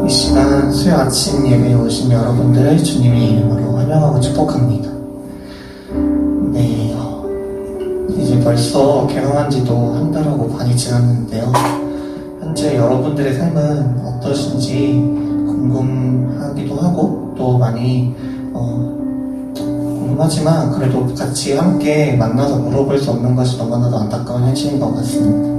이 시간 수요 아침 예배에 오신 여러분들을 주님의 이름으로 환영하고 축복합니다. 네, 이제 벌써 개강한 지도 한 달하고 반이 지났는데요. 현재 여러분들의 삶은 어떠신지 궁금하기도 하고 또 많이 궁금하지만 그래도 같이 함께 만나서 물어볼 수 없는 것이 너무나도 안타까운 현실인 것 같습니다.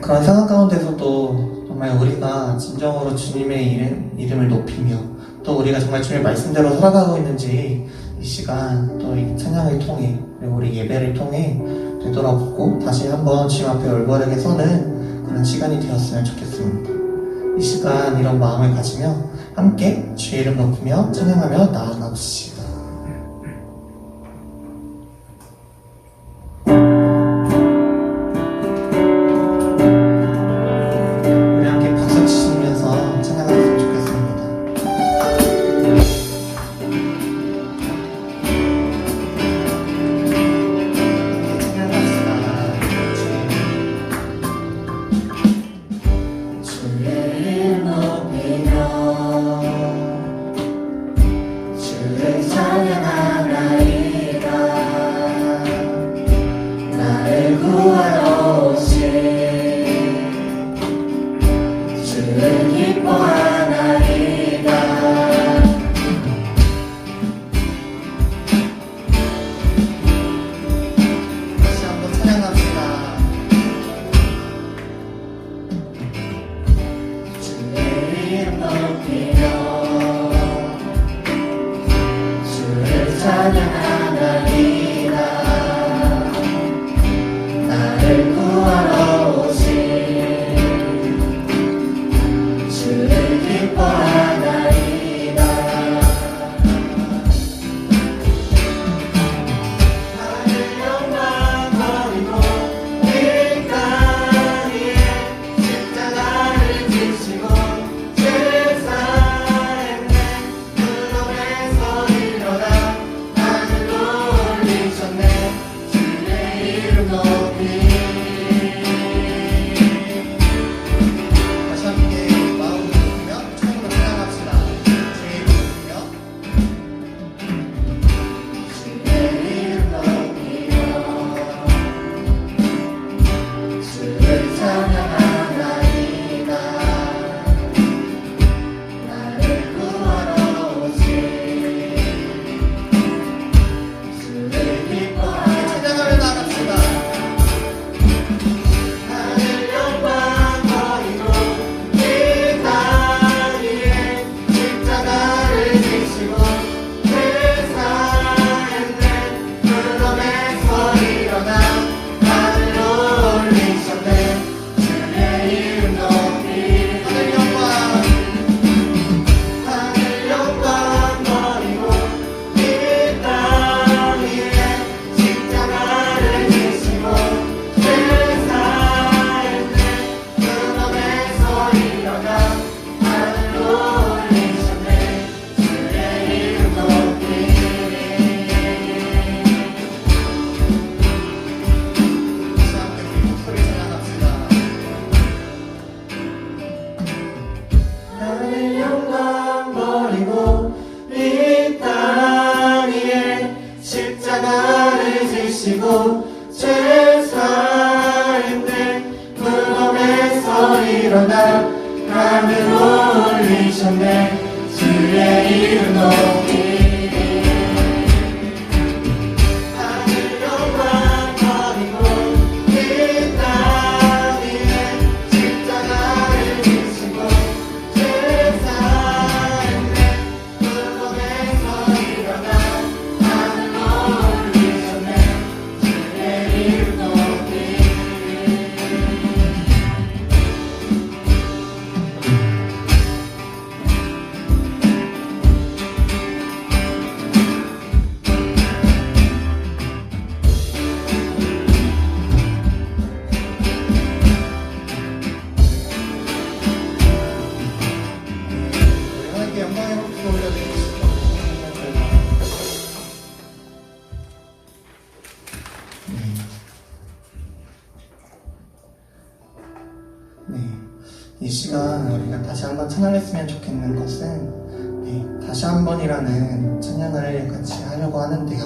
그런 상황 가운데서도 정말 우리가 진정으로 주님의 이름을 높이며 또 우리가 정말 주님의 말씀대로 살아가고 있는지 이 시간 또 이 찬양을 통해 그리고 우리 예배를 통해 되돌아보고 다시 한번 주님 앞에 올바르게 서는 그런 시간이 되었으면 좋겠습니다. 이 시간 이런 마음을 가지며 함께 주의 이름 높이며 찬양하며 나아가 보시죠. 이 시간 우리가 다시 한번 찬양했으면 좋겠는 것은 다시 한번이라는 찬양을 같이 하려고 하는데요.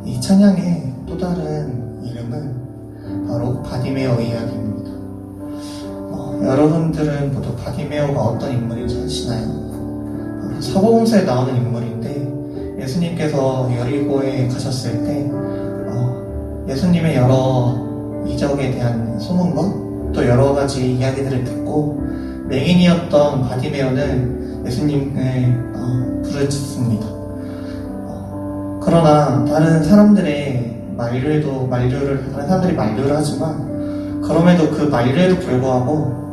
이 찬양의 또 다른 이름은 바로 바디메오 이야기입니다. 여러분들은 모두 바디메오가 어떤 인물인지 아시나요? 사복음서에 나오는 인물인데 예수님께서 여리고에 가셨을 때 예수님의 여러 이적에 대한 소문과 또 여러 가지 이야기들을 듣고 맹인이었던 바디메오는 예수님을 부르짖습니다. 그러나 다른 사람들의 다른 사람들이 만류를 하지만 그럼에도 그 만류에도 불구하고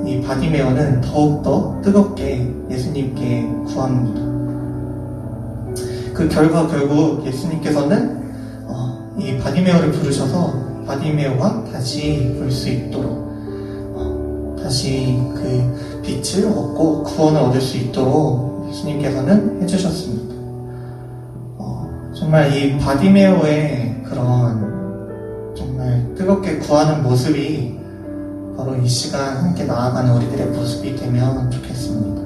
이 바디메오는 더욱더 뜨겁게 예수님께 구합니다. 그 결과 결국 예수님께서는 이 바디메오를 부르셔서 바디메오가 다시 볼 수 있도록 다시 그 빛을 얻고 구원을 얻을 수 있도록 예수님께서는 해주셨습니다. 정말 이 바디메오의 그런 정말 뜨겁게 구하는 모습이 바로 이 시간 함께 나아가는 우리들의 모습이 되면 좋겠습니다.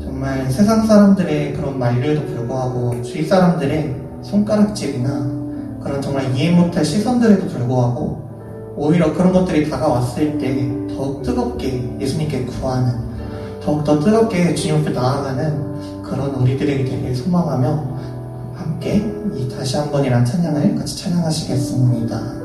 정말 세상 사람들의 그런 만류에도 불구하고 주위 사람들의 손가락질이나 그런 정말 이해 못할 시선들에도 불구하고 오히려 그런 것들이 다가왔을 때 더욱 뜨겁게 예수님께 구하는, 더욱더 뜨겁게 주님 앞에 나아가는 그런 우리들에게 되길 소망하며 함께 이 다시 한번이란 찬양을 같이 찬양하시겠습니다.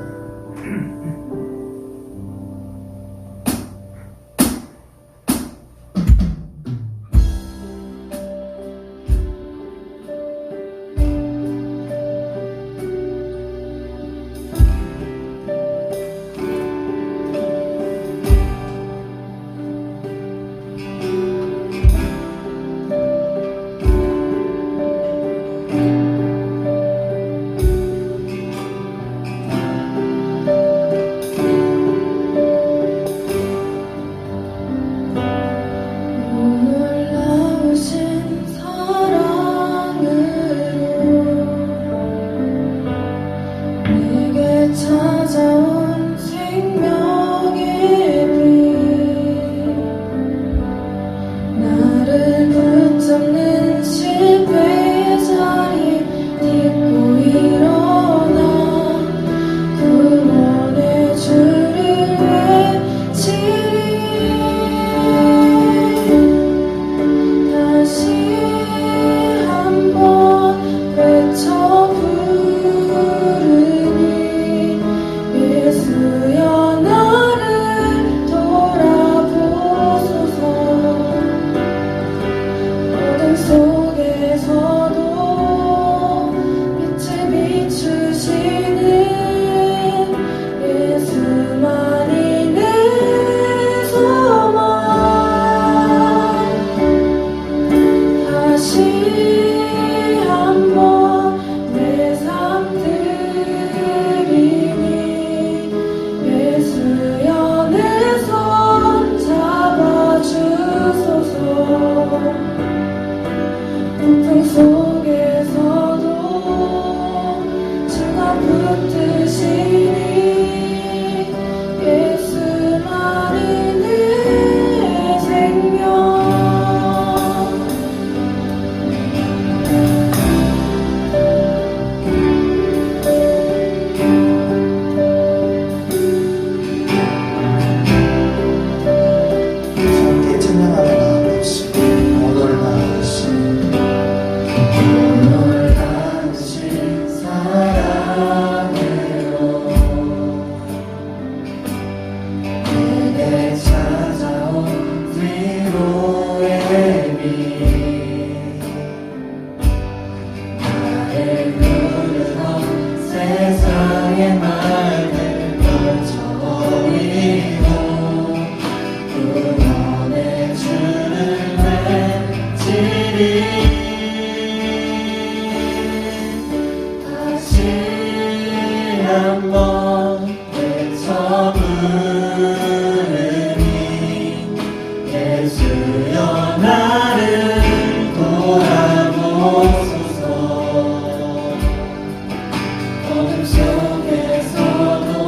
어둠 속에서도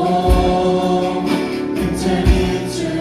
빛을 비추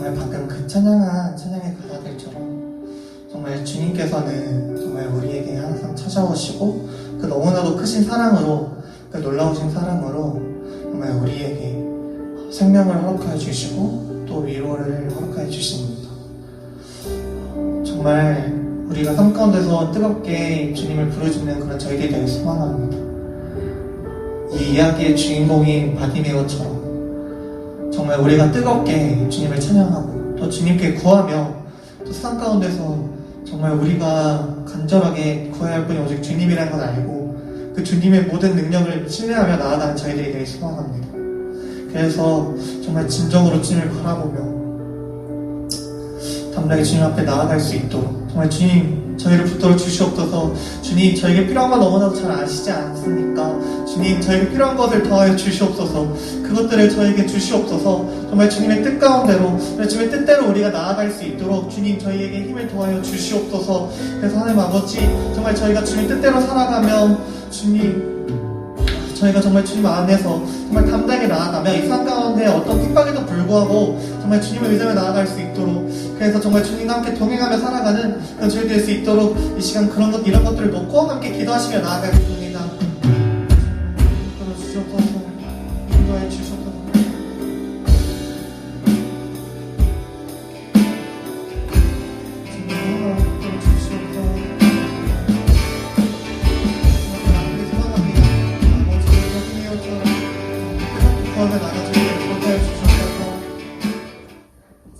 정말 방금 그 찬양한 찬양의 가사들처럼 정말 주님께서는 정말 우리에게 항상 찾아오시고 그 너무나도 크신 사랑으로, 그 놀라우신 사랑으로 정말 우리에게 생명을 허락하여 주시고 또 위로를 허락하여 주십니다. 정말 우리가 삶 가운데서 뜨겁게 주님을 부르짖는 그런 저희들이 되길 소망합니다. 이 이야기의 주인공인 바디메오처럼 정말 우리가 뜨겁게 주님을 찬양하고 또 주님께 구하며 또 세상 가운데서 정말 우리가 간절하게 구해야 할 분이 오직 주님이라는 걸 알고 그 주님의 모든 능력을 신뢰하며 나아가는 저희들이 되길 소망합니다. 그래서 정말 진정으로 주님을 바라보며 담대하게 주님 앞에 나아갈 수 있도록 정말 주님 저희를 붙들어 주시옵소서. 주님 저에게 필요한 건 너무나도 잘 아시지 않습니까? 주님 저에게 필요한 것을 더하여 주시옵소서. 그것들을 저에게 주시옵소서. 정말 주님의 뜻 가운데로 주님의 뜻대로 우리가 나아갈 수 있도록 주님 저희에게 힘을 더하여 주시옵소서. 그래서 하나님 아버지 정말 저희가 주님 뜻대로 살아가면 주님 저희가 정말 주님 안에서 정말 담대하게 나아가며 이 삶 가운데 어떤 핍박에도 불구하고 정말 주님을 의지하며 나아갈 수 있도록, 그래서 정말 주님과 함께 동행하며 살아가는 그런 저희 될 수 있도록 이 시간 이런 것들을 놓고 함께 기도하시며 나아가겠습니다. 주시옵소서. 인도하여 주시옵소서.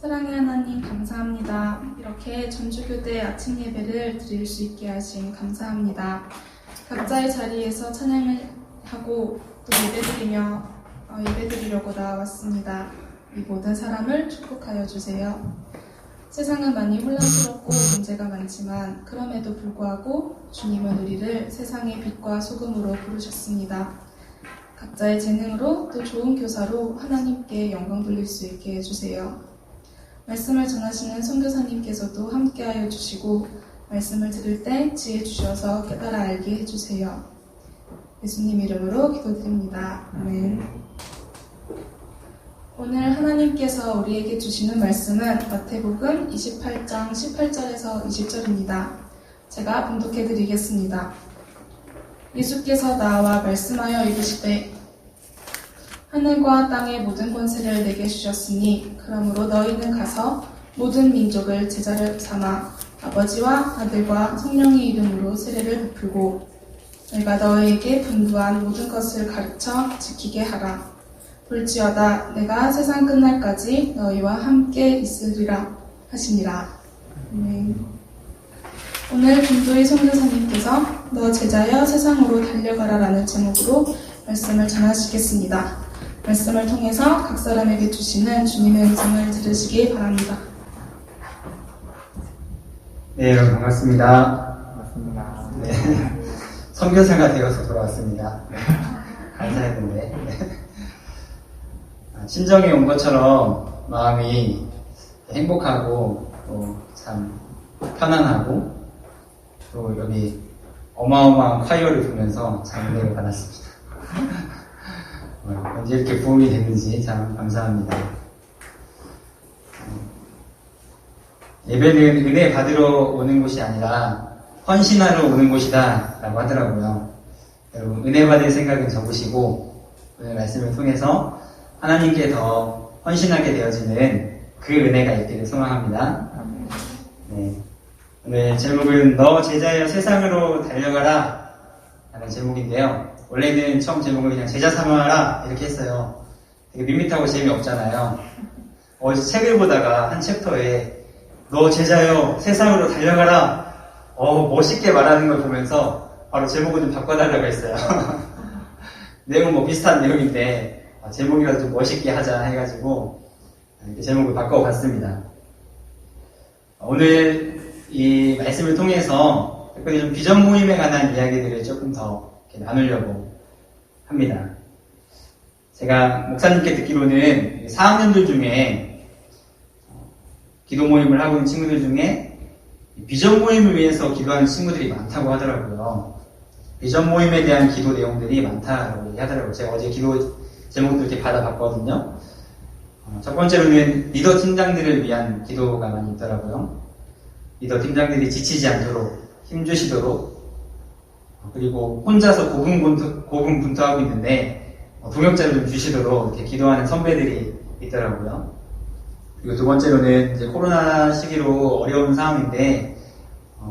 사랑의 하나님 감사합니다. 이렇게 전주교대 아침 예배를 드릴 수 있게 하신 감사합니다. 각자의 자리에서 찬양을 하고 또 예배드리려고 나왔습니다. 이 모든 사람을 축복하여 주세요. 세상은 많이 혼란스럽고 문제가 많지만 그럼에도 불구하고 주님은 우리를 세상의 빛과 소금으로 부르셨습니다. 각자의 재능으로 또 좋은 교사로 하나님께 영광 돌릴 수 있게 해주세요. 말씀을 전하시는 선교사님께서도 함께하여 주시고 말씀을 들을 때 지혜 주셔서 깨달아 알게 해주세요. 예수님 이름으로 기도드립니다. 아멘. 오늘 하나님께서 우리에게 주시는 말씀은 마태복음 28장 18절에서 20절입니다. 제가 봉독해 드리겠습니다. 예수께서 나와 말씀하여 이르시되 하늘과 땅의 모든 권세를 내게 주셨으니 그러므로 너희는 가서 모든 민족을 제자를 삼아 아버지와 아들과 성령의 이름으로 세례를 베풀고 내가 너희에게 분부한 모든 것을 가르쳐 지키게 하라. 볼지어다 내가 세상 끝날까지 너희와 함께 있으리라 하시니라. 오늘 김도희 선교사님께서 너 제자여 세상으로 달려가라 라는 제목으로 말씀을 전하시겠습니다. 말씀을 통해서 각 사람에게 주시는 주님의 음성을 들으시기 바랍니다. 네, 여러분 반갑습니다. 반갑습니다. 네, 선교사가 되어서 돌아왔습니다. 감사했는데 친정에 온 것처럼 마음이 행복하고 또 참 편안하고 또 여기 어마어마한 콰이어를 보면서 참 은혜를 받았습니다. 언제 이렇게 부흥이 됐는지 참 감사합니다. 예배는 은혜 받으러 오는 곳이 아니라 헌신하러 오는 곳이다 라고 하더라고요. 여러분 은혜 받을 생각은 접으시고 오늘 말씀을 통해서 하나님께 더 헌신하게 되어지는 그 은혜가 있기를 소망합니다. 네. 오늘 제목은 너 제자여 세상으로 달려가라 라는 제목인데요. 원래는 처음 제목을 그냥 제자 삼아라 이렇게 했어요. 되게 밋밋하고 재미없잖아요. 어제 책을 보다가 한 챕터에 너 제자여 세상으로 달려가라 멋있게 말하는 걸 보면서 바로 제목을 좀 바꿔달라고 했어요. 내용 뭐 비슷한 내용인데 제목이라도 좀 멋있게 하자 해가지고 이렇게 제목을 바꿔봤습니다. 오늘 이 말씀을 통해서 특별히 좀 비전 모임에 관한 이야기들을 조금 더 이렇게 나누려고 합니다. 제가 목사님께 듣기로는 4학년들 중에 기도 모임을 하고 있는 친구들 중에 비전 모임을 위해서 기도하는 친구들이 많다고 하더라고요. 비전 모임에 대한 기도 내용들이 많다고 하더라고요. 제가 어제 기도 제목들 이렇게 받아봤거든요. 첫 번째로는 리더 팀장들을 위한 기도가 많이 있더라고요. 리더 팀장들이 지치지 않도록 힘주시도록, 그리고 혼자서 고군분투하고 있는데 동역자를 좀 주시도록 이렇게 기도하는 선배들이 있더라고요. 그리고 두 번째로는 이제 코로나 시기로 어려운 상황인데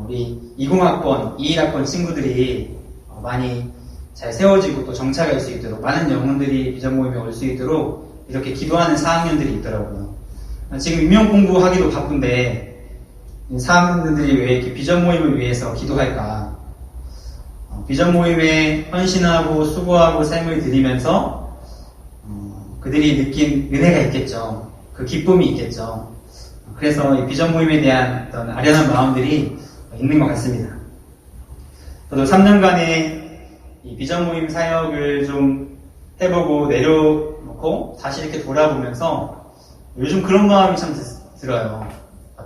우리 20학번, 21학번 친구들이 많이 잘 세워지고 또 정착할 수 있도록, 많은 영혼들이 비전 모임에 올 수 있도록 이렇게 기도하는 4학년들이 있더라고요. 지금 임용 공부하기도 바쁜데 4학년들이 왜 이렇게 비전 모임을 위해서 기도할까? 비전 모임에 헌신하고 수고하고 삶을 드리면서 그들이 느낀 은혜가 있겠죠. 그 기쁨이 있겠죠. 그래서 이 비전 모임에 대한 어떤 아련한 마음들이 있는 것 같습니다. 저도 3년간의 이 비전 모임 사역을 좀 해보고 내려놓고 다시 이렇게 돌아보면서 요즘 그런 마음이 참 들어요.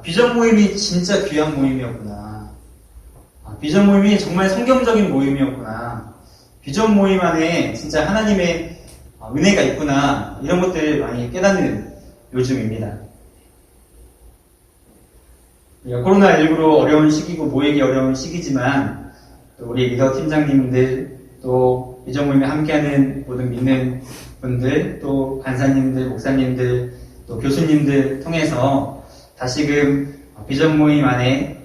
비전 모임이 진짜 귀한 모임이었구나. 비전 모임이 정말 성경적인 모임이었구나. 비전 모임 안에 진짜 하나님의 은혜가 있구나. 이런 것들을 많이 깨닫는 요즘입니다. 코로나19로 어려운 시기고 모이기 어려운 시기지만 또 우리 리더 팀장님들, 또 비전 모임에 함께하는 모든 믿는 분들, 또 간사님들, 목사님들, 또 교수님들 통해서 다시금 비전 모임 안에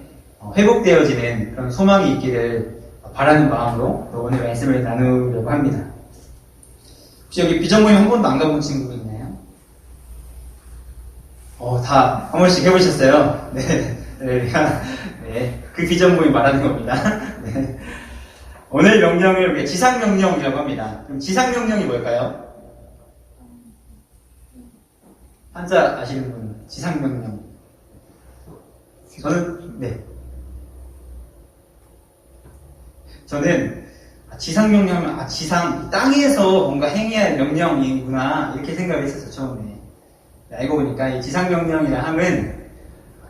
회복되어지는 그런 소망이 있기를 바라는 마음으로 오늘 말씀을 나누려고 합니다. 혹시 여기 비전 모임 한 번도 안 가본 친구 있나요? 다 한 번씩 해보셨어요? 네. 네. 그 비전 모임 말하는 겁니다. 네. 오늘 명령을 지상명령이라고 합니다. 그럼 지상명령이 뭘까요? 한자 아시는 분, 지상명령. 저는 지상명령은 지상, 땅에서 뭔가 행해야 할 명령이구나 이렇게 생각을 했었어요, 처음에. 알고 보니까 이 지상명령이라 함은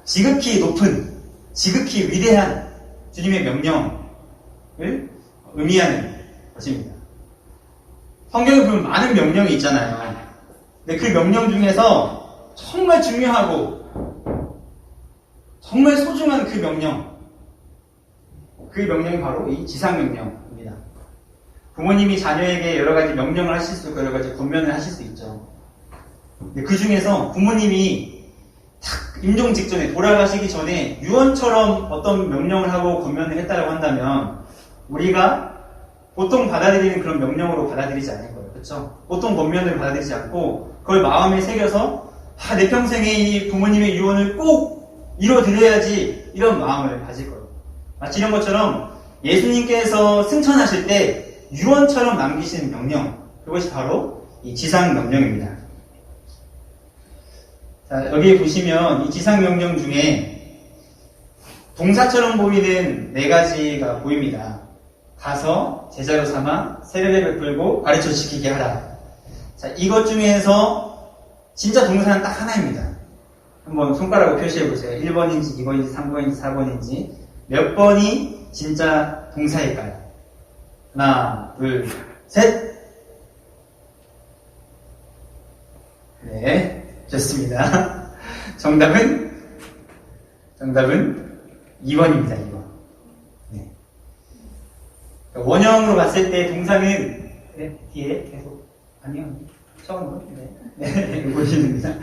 지극히 높은, 지극히 위대한 주님의 명령을 의미하는 것입니다. 성경에 보면 많은 명령이 있잖아요. 근데 그 명령 중에서 정말 중요하고 정말 소중한 그 명령이 바로 이 지상명령입니다. 부모님이 자녀에게 여러 가지 명령을 하실 수 있고 여러 가지 권면을 하실 수 있죠. 근데 그 중에서 부모님이 딱 임종 직전에 돌아가시기 전에 유언처럼 어떤 명령을 하고 권면을 했다고 한다면 우리가 보통 받아들이는 그런 명령으로 받아들이지 않을 거예요. 그렇죠? 보통 권면을 받아들이지 않고 그걸 마음에 새겨서 내 평생에 이 부모님의 유언을 꼭 이뤄드려야지 이런 마음을 가질 거예요. 마치 이런 것처럼 예수님께서 승천하실 때 유언처럼 남기신 명령, 그것이 바로 이 지상명령입니다. 자, 여기 보시면 이 지상명령 중에 동사처럼 보이는 4가지가 보입니다. 가서 제자로 삼아 세례를 베풀고 가르쳐 지키게 하라. 자, 이것 중에서 진짜 동사는 딱 하나입니다. 한번 손가락으로 표시해 보세요. 1번인지 2번인지 3번인지 4번인지 몇 번이 진짜 동사일까요? 하나, 둘, 셋. 네, 좋습니다. 정답은 2번입니다. 2번. 네. 원형으로 봤을 때 동사는 뒤에 계속 아니요. 처음으로 네, 보시는입니다.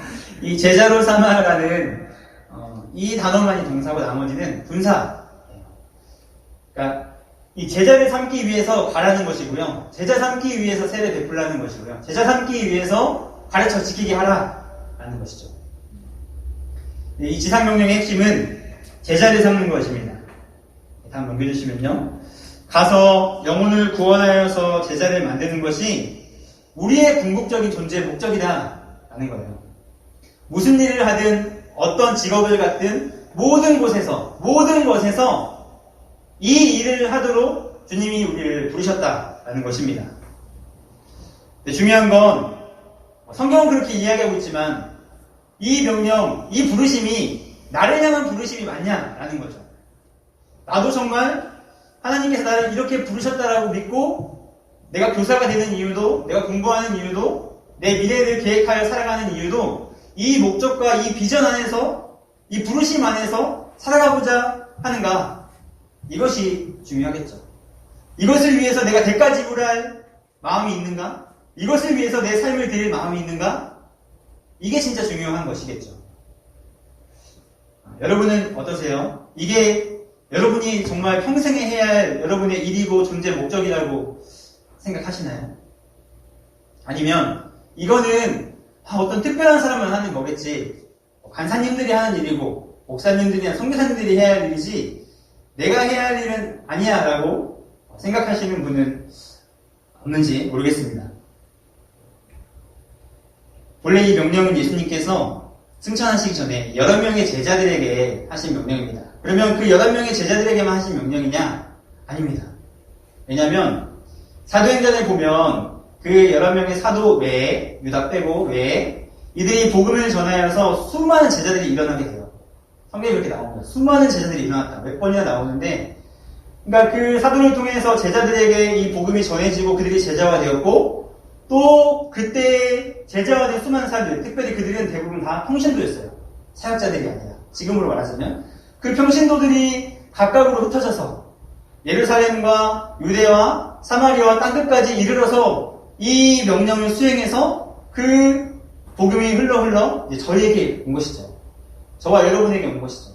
이 제자로 삼아라는 이 단어만이 동사고 나머지는 분사. 그러니까 이 제자를 삼기 위해서 가라는 것이고요. 제자 삼기 위해서 세례 베풀라는 것이고요. 제자 삼기 위해서 가르쳐 지키게 하라라는 것이죠. 이 지상명령의 핵심은 제자를 삼는 것입니다. 다음 넘겨주시면요. 가서 영혼을 구원하여서 제자를 만드는 것이 우리의 궁극적인 존재의 목적이다라는 거예요. 무슨 일을 하든 어떤 직업을 갖든 모든 것에서 이 일을 하도록 주님이 우리를 부르셨다라는 것입니다. 근데 중요한 건 성경은 그렇게 이야기하고 있지만 이 명령, 이 부르심이 나를 향한 부르심이 맞냐라는 거죠. 나도 정말 하나님께서 나를 이렇게 부르셨다라고 믿고 내가 교사가 되는 이유도, 내가 공부하는 이유도, 내 미래를 계획하여 살아가는 이유도 이 목적과 이 비전 안에서, 이 부르심 안에서 살아가고자 하는가? 이것이 중요하겠죠. 이것을 위해서 내가 대가 지불할 마음이 있는가? 이것을 위해서 내 삶을 드릴 마음이 있는가? 이게 진짜 중요한 것이겠죠. 여러분은 어떠세요? 이게 여러분이 정말 평생에 해야 할 여러분의 일이고 존재 목적이라고 생각하시나요? 아니면 이거는 어떤 특별한 사람만 하는 거겠지, 간사님들이 하는 일이고 목사님들이나 선교사님들이 해야 할 일이지 내가 해야 할 일은 아니야 라고 생각하시는 분은 없는지 모르겠습니다. 원래 이 명령은 예수님께서 승천하시기 전에 11명의 제자들에게 하신 명령입니다. 그러면 그 11명의 제자들에게만 하신 명령이냐? 아닙니다. 왜냐하면 사도행전을 보면 그 11명의 사도 외에, 유다 빼고 외에 이들이 복음을 전하여서 수많은 제자들이 일어나게 돼요. 성경에 이렇게 나옵니다. 수많은 제자들이 일어났다. 몇 번이나 나오는데, 그러니까 그 사도를 통해서 제자들에게 이 복음이 전해지고 그들이 제자가 되었고, 또 그때 제자가 된 수많은 사람들, 특별히 그들은 대부분 다 평신도였어요. 사역자들이 아니라. 지금으로 말하자면 그 평신도들이 각각으로 흩어져서 예루살렘과 유대와 사마리아와 땅끝까지 이르러서 이 명령을 수행해서 그 복음이 흘러 이제 저희에게 온 것이죠. 저와 여러분에게 온 것이죠.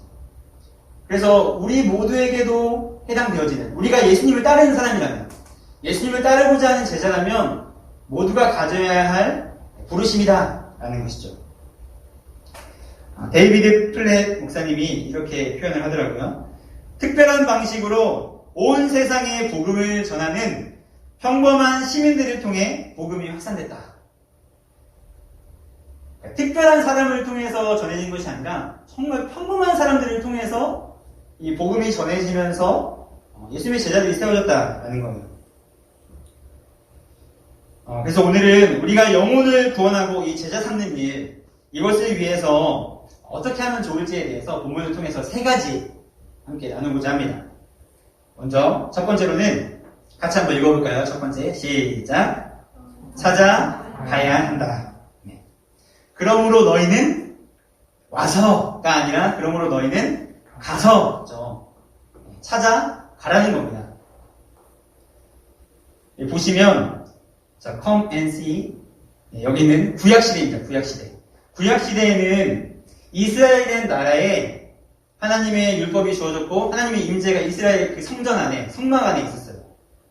그래서 우리 모두에게도 해당되어지는, 우리가 예수님을 따르는 사람이라면, 예수님을 따르고자 하는 제자라면 모두가 가져야 할 부르심이다 라는 것이죠. 데이비드 플랫 목사님이 이렇게 표현을 하더라고요. 특별한 방식으로 온 세상에 복음을 전하는 평범한 시민들을 통해 복음이 확산됐다. 특별한 사람을 통해서 전해진 것이 아니라 정말 평범한 사람들을 통해서 이 복음이 전해지면서 예수님의 제자들이 세워졌다라는 거예요. 그래서 오늘은 우리가 영혼을 구원하고 이 제자 삼는 일, 이것을 위해서 어떻게 하면 좋을지에 대해서 본문을 통해서 3가지 함께 나누고자 합니다. 먼저 첫 번째로는 같이 한번 읽어볼까요? 첫 번째, 시작. 찾아가야 한다. 네. 그러므로 너희는 와서가 아니라 그러므로 너희는 가서죠. 찾아가라는 겁니다. 보시면 자, come and see. 네, 여기는 구약시대입니다. 구약시대. 구약시대에는 이스라엘이라는 나라에 하나님의 율법이 주어졌고 하나님의 임재가 이스라엘 그 성전 안에, 성막 안에 있었어요.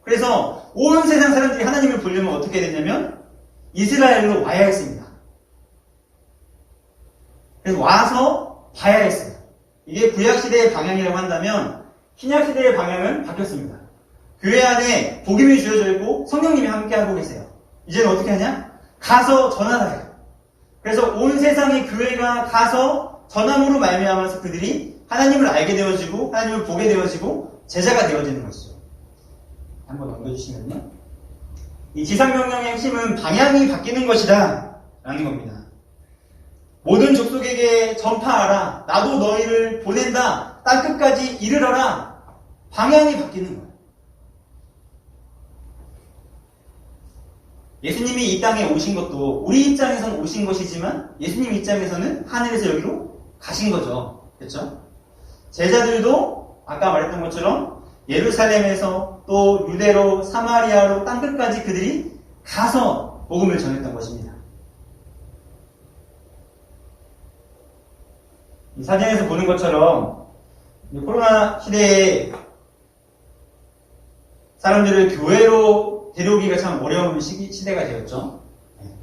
그래서 온 세상 사람들이 하나님을 보려면 어떻게 됐냐면 이스라엘로 와야 했습니다. 그래서 와서 봐야 했어요. 이게 구약시대의 방향이라고 한다면 신약시대의 방향은 바뀌었습니다. 교회 안에 복음이 주어져 있고 성령님이 함께하고 계세요. 이제는 어떻게 하냐? 가서 전하라 해요. 그래서 온 세상의 교회가 가서 전함으로 말미암아서 그들이 하나님을 알게 되어지고 하나님을 보게 되어지고 제자가 되어지는 것이죠. 한번 넘겨주시면요. 이 지상명령의 핵심은 방향이 바뀌는 것이다 라는 겁니다. 모든 족속에게 전파하라. 나도 너희를 보낸다. 땅끝까지 이르러라. 방향이 바뀌는 거예요. 예수님이 이 땅에 오신 것도 우리 입장에서는 오신 것이지만 예수님 입장에서는 하늘에서 여기로 가신 거죠. 그렇죠? 제자들도 아까 말했던 것처럼 예루살렘에서 또 유대로 사마리아로 땅끝까지 그들이 가서 복음을 전했던 것입니다. 이 사진에서 보는 것처럼 코로나 시대에 사람들을 교회로 데려오기가 참 어려운 시대가 되었죠.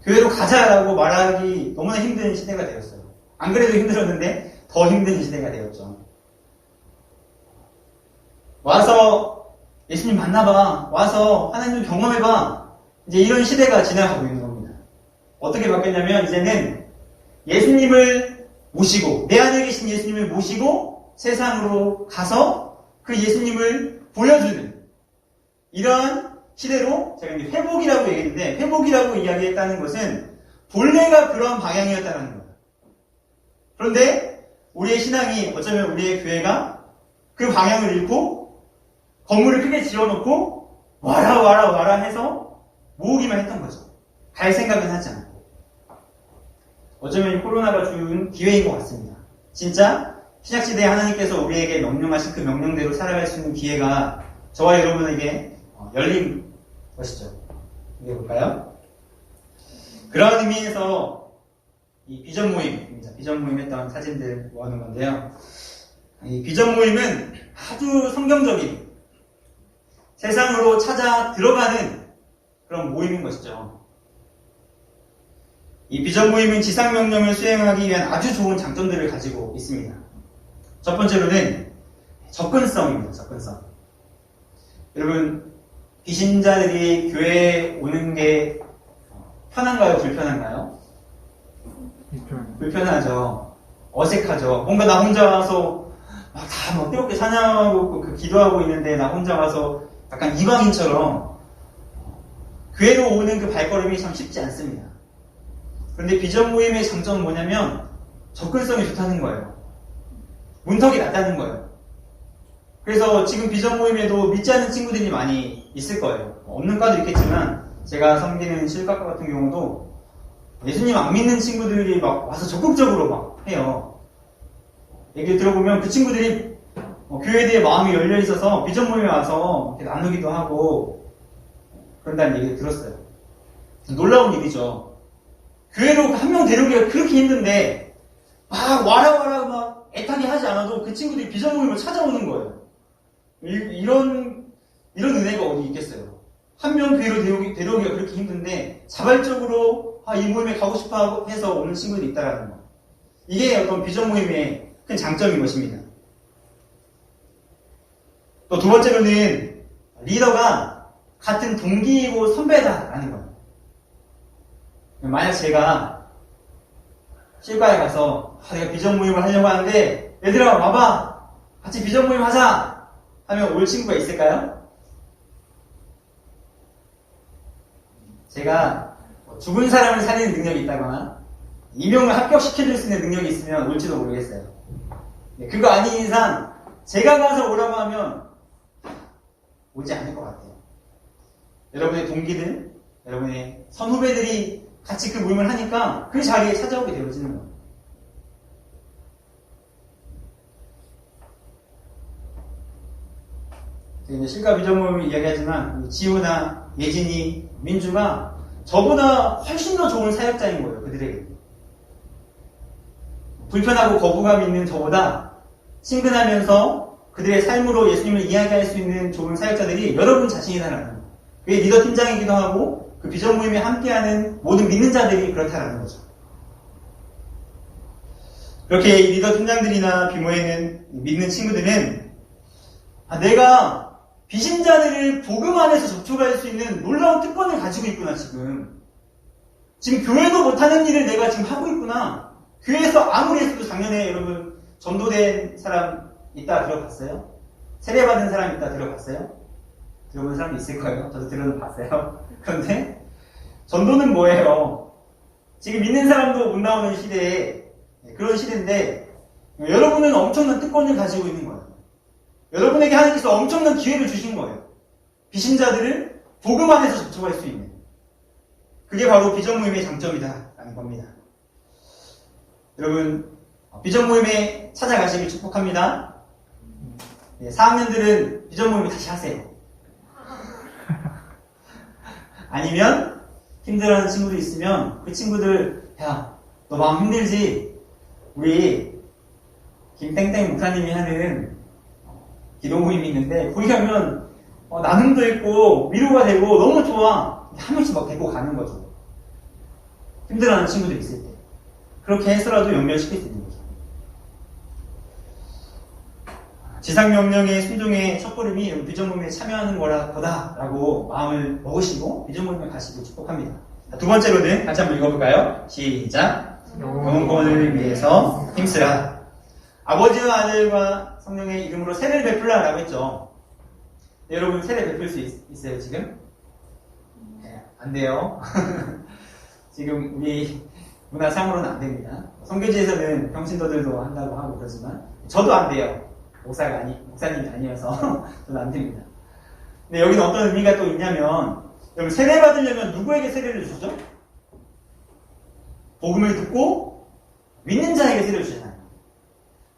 교회로 가자라고 말하기 너무나 힘든 시대가 되었어요. 안 그래도 힘들었는데 더 힘든 시대가 되었죠. 와서 예수님 만나봐. 와서 하나님 경험해봐. 이제 이런 시대가 지나가고 있는 겁니다. 어떻게 바뀌었냐면 이제는 예수님을 모시고 내 안에 계신 예수님을 모시고 세상으로 가서 그 예수님을 보여주는 이런 시대로 제가 이제 회복이라고 얘기했는데 회복이라고 이야기했다는 것은 본래가 그런 방향이었다는 거예요. 그런데 우리의 신앙이 어쩌면 우리의 교회가 그 방향을 잃고 건물을 크게 지어놓고 와라 해서 모으기만 했던 거죠. 갈 생각은 하지 않고. 어쩌면 코로나가 준 기회인 것 같습니다. 진짜 신약시대에 하나님께서 우리에게 명령하신 그 명령대로 살아갈 수 있는 기회가 저와 여러분에게 열린 것이죠. 이게 볼까요? 그런 의미에서 이 비전 모임입니다. 비전 모임 했던 사진들 모아놓은 건데요. 이 비전 모임은 아주 성경적인 세상으로 찾아 들어가는 그런 모임인 것이죠. 이 비전 모임은 지상명령을 수행하기 위한 아주 좋은 장점들을 가지고 있습니다. 첫 번째로는 접근성입니다. 접근성. 여러분, 비신자들이 교회에 오는 게 편한가요? 불편한가요? 불편하죠. 어색하죠. 뭔가 나 혼자 와서 다 뜨겁게 찬양하고 기도하고 있는데 나 혼자 와서 약간 이방인처럼 교회로 오는 그 발걸음이 참 쉽지 않습니다. 그런데 비전 모임의 장점은 뭐냐면 접근성이 좋다는 거예요. 문턱이 낮다는 거예요. 그래서 지금 비전 모임에도 믿지 않는 친구들이 많이 있을 거예요. 없는 과도 있겠지만 제가 섬기는 실각과 같은 경우도 예수님 안 믿는 친구들이 막 와서 적극적으로 막 해요. 얘기 들어보면 그 친구들이 교회에 대해 마음이 열려 있어서 비전 모임에 와서 이렇게 나누기도 하고 그런다는 얘기를 들었어요. 놀라운 일이죠. 교회로 한 명 데려오기가 그렇게 힘든데 막 와라 막 애타게 하지 않아도 그 친구들이 비전 모임을 찾아오는 거예요. 이런 은혜가 어디 있겠어요. 한 명 교회로 데려오기가 그렇게 힘든데 자발적으로 이 모임에 가고 싶어 해서 오는 친구들이 있다라는 거. 이게 어떤 비전 모임의 큰 장점인 것입니다. 또 두 번째로는 리더가 같은 동기이고 선배다라는 거예요. 만약 제가 실과에 가서 내가 비전 모임을 하려고 하는데 얘들아 와봐 같이 비전 모임 하자 하면 올 친구가 있을까요? 제가 죽은 사람을 살리는 능력이 있다거나 임용을 합격시켜줄 수 있는 능력이 있으면 올지도 모르겠어요. 그거 아닌 이상 제가 가서 오라고 하면 오지 않을 것 같아요. 여러분의 동기들, 여러분의 선후배들이 같이 그 모임을 하니까 그 자리에 찾아오게 되어지는 거예요. 제가 실가 비전 모임을 이야기하지만 지우나 예진이, 민주가 저보다 훨씬 더 좋은 사역자인 거예요. 그들에게. 불편하고 거부감 있는 저보다 친근하면서 그들의 삶으로 예수님을 이야기할 수 있는 좋은 사역자들이 여러분 자신이다라는 거예요. 그게 리더 팀장이기도 하고 그 비전 모임에 함께하는 모든 믿는 자들이 그렇다라는 거죠. 그렇게 리더 팀장들이나 비모에는 믿는 친구들은 내가 비신자들을 복음 안에서 접촉할 수 있는 놀라운 특권을 가지고 있구나 지금 교회도 못하는 일을 내가 지금 하고 있구나. 교회에서 아무리 했어도 작년에 여러분 전도된 사람 있다 들어봤어요? 세례받은 사람 있다 들어봤어요? 들어본 사람도 있을 거예요. 저도 들어봤어요. 그런데 전도는 뭐예요? 지금 믿는 사람도 못 나오는 시대에 그런 시대인데 여러분은 엄청난 특권을 가지고 있는 거예요. 여러분에게 하나님께서 엄청난 기회를 주신 거예요. 비신자들을 복음 안에서 접촉할 수 있는. 그게 바로 비전 모임의 장점이다라는 겁니다. 여러분 비전 모임에 찾아가시길 축복합니다. 4학년들은 비전 모임 다시 하세요. 아니면 힘들어하는 친구들 있으면 그 친구들 야, 너 마음 힘들지? 우리 김땡땡 목사님이 하는 기도 모임이 있는데 거기 가면 나눔도 있고 위로가 되고 너무 좋아. 한 명씩 막 데리고 가는 거죠. 힘들어하는 친구들 있을 때. 그렇게 해서라도 연결시킬 수 있는 거죠. 지상명령의 순종의 첫걸음이 비전 모임에 참여하는 거다라고 마음을 먹으시고 비전 모임에 가시길 축복합니다. 두 번째로는 같이 한번 읽어볼까요? 시작. 영혼권을 위해서 힘쓰라. 아버지와 아들과 성령의 이름으로 세례를 베풀라라고 했죠. 네, 여러분 세례 베풀 수 있어요 지금? 네, 안 돼요. 지금 우리 문화상으로는 안 됩니다. 선교지에서는 평신도들도 한다고 하고 그러지만 저도 안 돼요. 목사님이 아니어서 저는 안 됩니다. 근데 여기는 어떤 의미가 또 있냐면 여러분 세례 받으려면 누구에게 세례를 주죠? 복음을 듣고 믿는 자에게 세례를 주잖아요.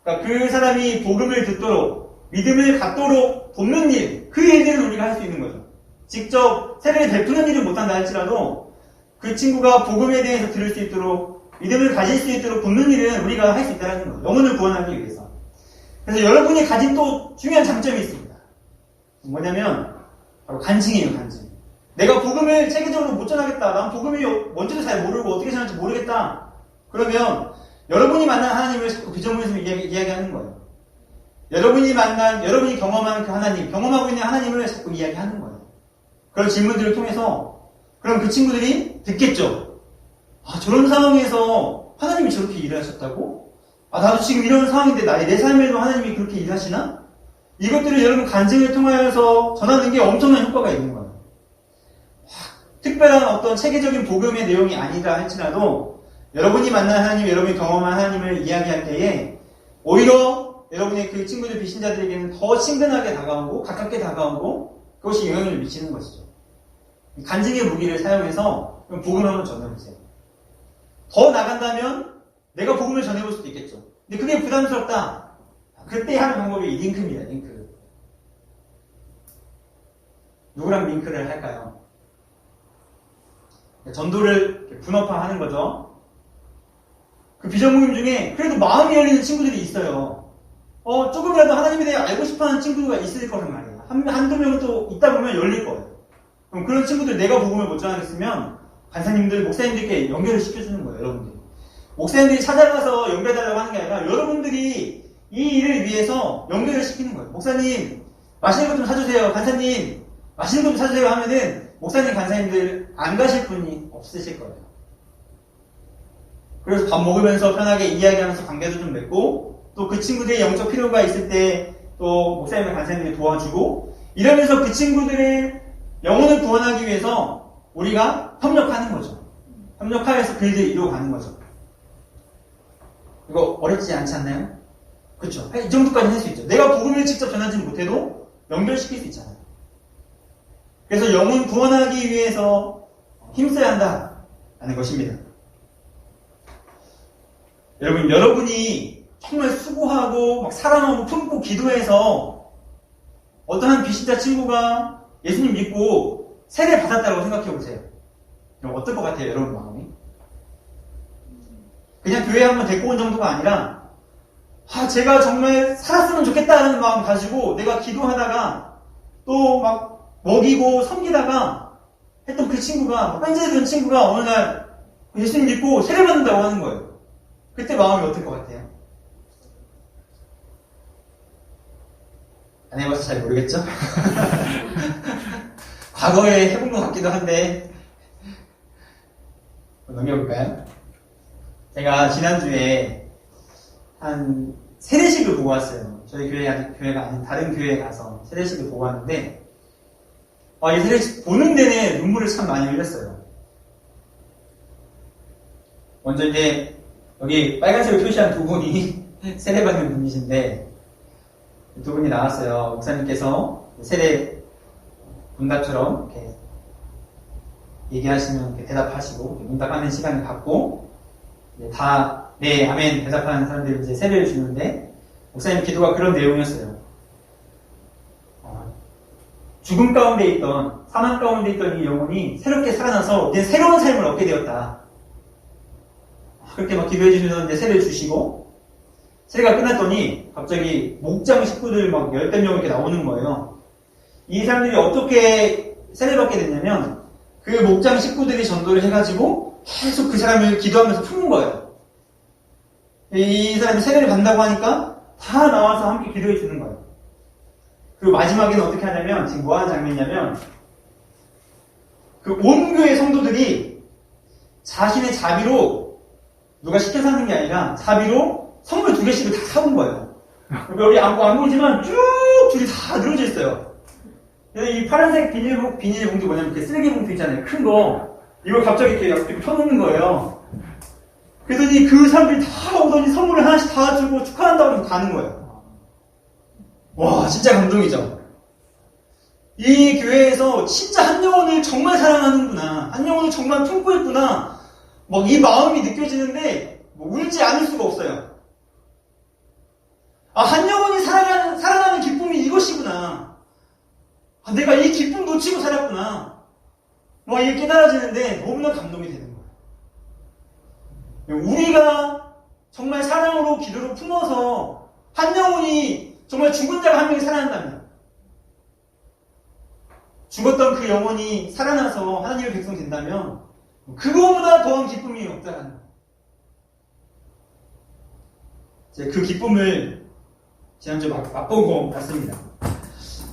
그러니까 그 사람이 복음을 듣도록 믿음을 갖도록 돕는 일, 그 일들을 우리가 할 수 있는 거죠. 직접 세례를 베푸는 일은 못한다 할지라도 그 친구가 복음에 대해서 들을 수 있도록 믿음을 가질 수 있도록 돕는 일은 우리가 할 수 있다는 거예요. 영혼을 구원하기 위해서. 그래서 여러분이 가진 또 중요한 장점이 있습니다. 뭐냐면 바로 간증이에요. 간증. 내가 복음을 체계적으로 못 전하겠다. 난 복음이 뭔지도 잘 모르고 어떻게 전할지 모르겠다. 그러면 여러분이 만난 하나님을 자꾸 비전문에서 이야기하는 거예요. 여러분이 경험한 그 하나님, 경험하고 있는 하나님을 자꾸 이야기하는 거예요. 그런 질문들을 통해서 그럼 그 친구들이 듣겠죠. 아, 저런 상황에서 하나님이 저렇게 일하셨다고? 아, 나도 지금 이런 상황인데 내 삶에도 하나님이 그렇게 일하시나? 이것들을 여러분 간증을 통하여서 전하는 게 엄청난 효과가 있는 거예요. 특별한 어떤 체계적인 복음의 내용이 아니다 할지라도 여러분이 만난 하나님, 여러분이 경험한 하나님을 이야기할 때에 오히려 여러분의 그 친구들, 비신자들에게는 더 친근하게 다가오고 가깝게 다가오고 그것이 영향을 미치는 것이죠. 간증의 무기를 사용해서 복음을 한번 전해보세요. 더 나간다면 내가 복음을 전해볼 수도 있겠죠. 근데 그게 부담스럽다. 그때 하는 방법이 링크입니다. 링크. 누구랑 링크를 할까요? 전도를 분업화하는 거죠. 그 비전 모임 중에 그래도 마음이 열리는 친구들이 있어요. 조금이라도 하나님에 대해 알고 싶어하는 친구가 있을 거란 말이에요. 한두 명은 또 있다 보면 열릴 거예요. 그럼 그런 친구들 내가 복음을 못 전하겠으면 간사님들, 목사님들께 연결을 시켜주는 거예요. 여러분들이. 목사님들이 찾아가서 연결해달라고 하는 게 아니라 여러분들이 이 일을 위해서 연결을 시키는 거예요. 목사님, 맛있는 것 좀 사주세요. 간사님, 맛있는 것 좀 사주세요 하면은 목사님, 간사님들 안 가실 분이 없으실 거예요. 그래서 밥 먹으면서 편하게 이야기하면서 관계도 좀 맺고 또 그 친구들의 영적 필요가 있을 때 또 목사님과 간사님들이 도와주고 이러면서 그 친구들의 영혼을 구원하기 위해서 우리가 협력하는 거죠. 협력하여서 그 일을 이루어가는 거죠. 이거 어렵지 않지 않나요? 그렇죠. 이 정도까지 할 수 있죠. 내가 복음을 직접 전하지 못해도 연결시킬 수 있잖아요. 그래서 영혼 구원하기 위해서 힘써야 한다라는 것입니다. 여러분이 정말 수고하고 막 사랑하고 품고 기도해서 어떤 한 비신자 친구가 예수님 믿고 세례 받았다고 생각해 보세요. 그럼 어떨 것 같아요, 여러분 마음이? 그냥 교회 한번 데리고 온 정도가 아니라 제가 정말 살았으면 좋겠다는 마음 가지고 내가 기도하다가 또 막 먹이고 섬기다가 했던 그 친구가 뺀질된 친구가 어느 날 예수님 믿고 세례 받는다고 하는 거예요. 그때 마음이 어떨 것 같아요? 안 해봐서 잘 모르겠죠? 과거에 해본 것 같기도 한데 넘겨볼까요? 제가 지난주에 한 세례식을 보고 왔어요. 저희 교회가 아닌 다른 교회에 가서 세례식을 보고 왔는데 이 세례식 보는 내내 눈물을 참 많이 흘렸어요. 먼저 이제 여기 빨간색으로 표시한 두 분이 세례받는 분이신데 두 분이 나왔어요. 목사님께서 세례 문답처럼 이렇게 얘기하시면 이렇게 대답하시고 문답하는 시간을 갖고 이제 다 네, 아멘 대답하는 사람들이 이제 세례를 주는데 목사님 기도가 그런 내용이었어요. 죽음 가운데 있던 사망 가운데 있던 이 영혼이 새롭게 살아나서 이제 새로운 삶을 얻게 되었다. 그렇게 막 기도해 주시는데 세례를 주시고 세례가 끝났더니 갑자기 목장 식구들 막 10명 이렇게 나오는 거예요. 이 사람들이 어떻게 세례받게 됐냐면 그 목장 식구들이 전도를 해가지고 계속 그 사람을 기도하면서 푸는 거예요. 이 사람이 세례를 받는다고 하니까 다 나와서 함께 기도해 주는 거예요. 그리고 마지막에는 어떻게 하냐면 지금 뭐 하는 장면이냐면 그 온 교회 성도들이 자신의 자비로 누가 시켜서 하는 게 아니라 자비로 선물 2개씩을 다 사온 거예요. 여기 안 보이지만 쭉 줄이 다 늘어져 있어요. 이 파란색 비닐 봉투 뭐냐면 그 쓰레기 봉투 있잖아요. 큰 거. 이걸 갑자기 이렇게 펴놓는 거예요. 그러더니 그 사람들이 다 오더니 선물을 하나씩 다 주고 축하한다고 해서 가는 거예요. 와, 진짜 감동이죠? 이 교회에서 진짜 한 영혼을 정말 사랑하는구나. 한 영혼을 정말 품고 있구나. 막 이 마음이 느껴지는데, 울지 기쁘지 않을 수가 없어요. 아, 한 영혼이 살아나는 기쁨이 이것이구나. 아, 내가 이 기쁨 놓치고 살았구나. 이게 깨달아지는데 너무나 감동이 되는 거예요. 우리가 정말 사랑으로 기도로 품어서 한 영혼이 정말 죽은 자가 한 명이 살아난다면, 죽었던 그 영혼이 살아나서 하나님의 백성 된다면 그거보다 더한 기쁨이 없다라는 거예요. 제가 그 기쁨을 지난주에 맛보고 왔습니다.